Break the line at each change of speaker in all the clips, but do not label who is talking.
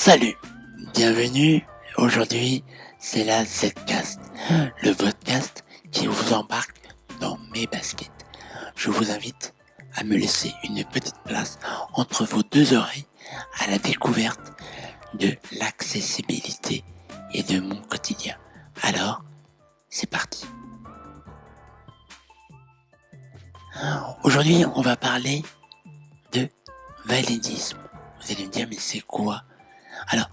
Salut, bienvenue. Aujourd'hui, c'est la Zcast, le podcast qui vous embarque dans mes baskets. Je vous invite à me laisser une petite place entre vos deux oreilles à la découverte de l'accessibilité et de mon quotidien. Alors, c'est parti. Aujourd'hui, on va parler de validisme. Vous allez me dire, mais c'est quoi? Alors,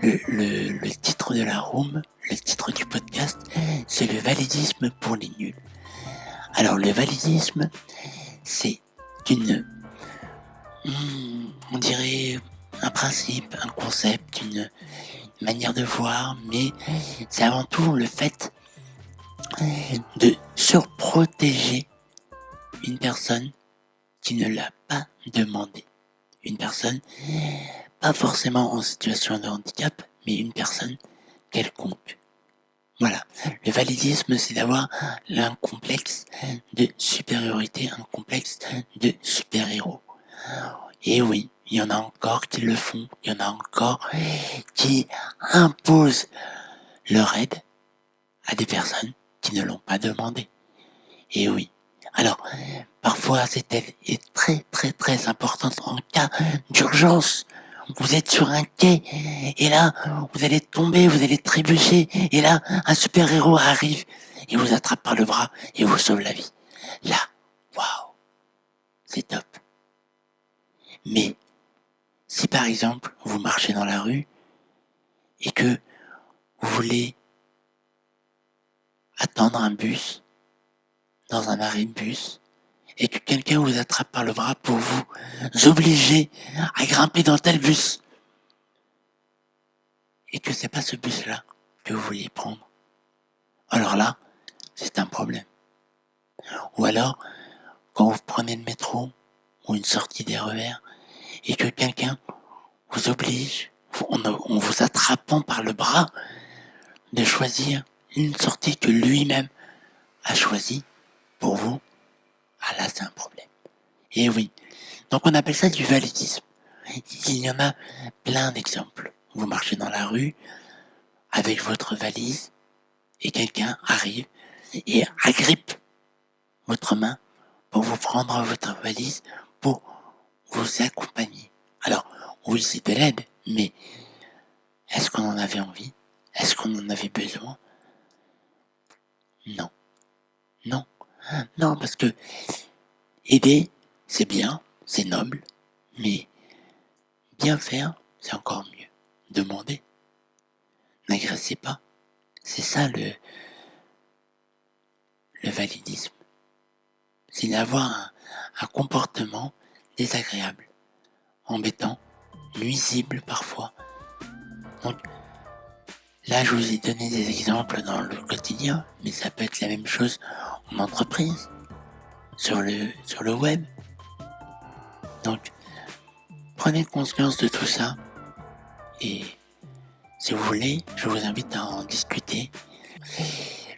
le titre de la room, le titre du podcast, c'est le validisme pour les nuls. Alors, le validisme, c'est on dirait un principe, un concept, une manière de voir, mais c'est avant tout le fait de surprotéger une personne qui ne l'a pas demandé. Une personne, pas forcément en situation de handicap, mais une personne quelconque. Voilà. Le validisme, c'est d'avoir un complexe de supériorité, un complexe de super-héros. Et oui, il y en a encore qui le font, il y en a encore qui imposent leur aide à des personnes qui ne l'ont pas demandé. Et oui. Alors, parfois, cette aide est très importante en cas d'urgence. Vous êtes sur un quai, et là, vous allez tomber, vous allez trébucher, et là, un super-héros arrive, et vous attrape par le bras, et vous sauve la vie. Là, waouh, c'est top. Mais, si par exemple, vous marchez dans la rue, et que vous voulez attendre un bus, dans un arrêt de bus, et que quelqu'un vous attrape par le bras pour vous obliger à grimper dans tel bus, et que c'est pas ce bus-là que vous vouliez prendre, alors là, c'est un problème. Ou alors, quand vous prenez le métro, ou une sortie des RER, et que quelqu'un vous oblige, en vous attrapant par le bras, de choisir une sortie que lui-même a choisie pour vous, ah là, c'est un problème. Et oui, donc on appelle ça du validisme. Il y en a plein d'exemples. Vous marchez dans la rue avec votre valise et quelqu'un arrive et agrippe votre main pour vous prendre votre valise pour vous accompagner. Alors, oui, c'est de l'aide, mais est-ce qu'on en avait envie? Est-ce qu'on en avait besoin? Non. Non. Non, parce que aider, c'est bien, c'est noble, mais bien faire, c'est encore mieux. Demandez. N'agressez pas. C'est ça le validisme. C'est d'avoir un comportement désagréable, embêtant, nuisible parfois. Donc, là, je vous ai donné des exemples dans le quotidien, mais ça peut être la même chose en entreprise, sur le web. Donc, prenez conscience de tout ça et si vous voulez, je vous invite à en discuter.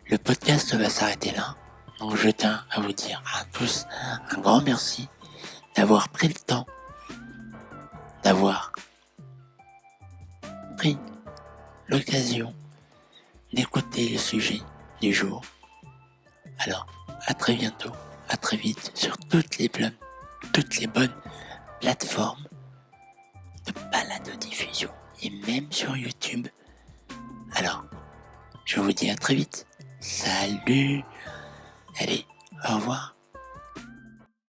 Le podcast va s'arrêter là. Donc, je tiens à vous dire à tous un grand merci d'avoir pris le temps, d'avoir pris l'occasion d'écouter le sujet du jour. Alors, à très bientôt, à très vite sur toutes les bonnes plateformes de balado-diffusion et même sur YouTube. Alors, je vous dis à très vite. Salut! Allez, au revoir.